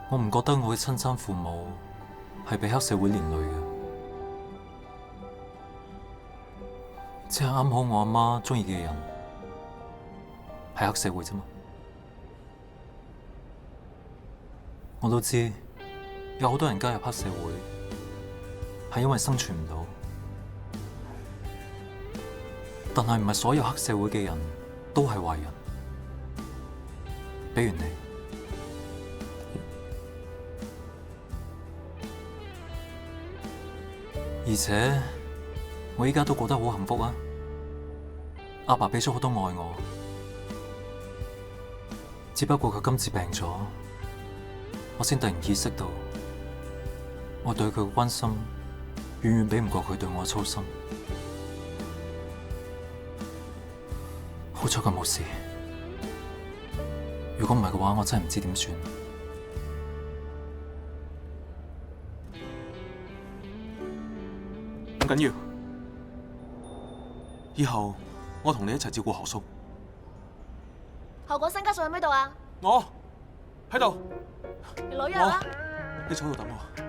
我唔覺得我嘅親生父母係被黑社會連累嘅，只係啱好我阿媽中意嘅人係黑社會啫嘛。我都知有好多人加入黑社會係因為生存唔到，但係唔係所有黑社會嘅人都係壞人，比如你。而且我依家都過得好幸福啊！阿爸俾咗好多愛我，只不過佢今次病咗，我先突然意識到，我對佢嘅關心遠遠比唔過佢對我嘅操心。好彩佢冇事，如果唔係嘅話，我真係唔知點算。唔緊要，以後我同你一齊照顧何叔。後果身家仲喺邊度啊？我喺度，你攞藥啦！你坐喺度等我。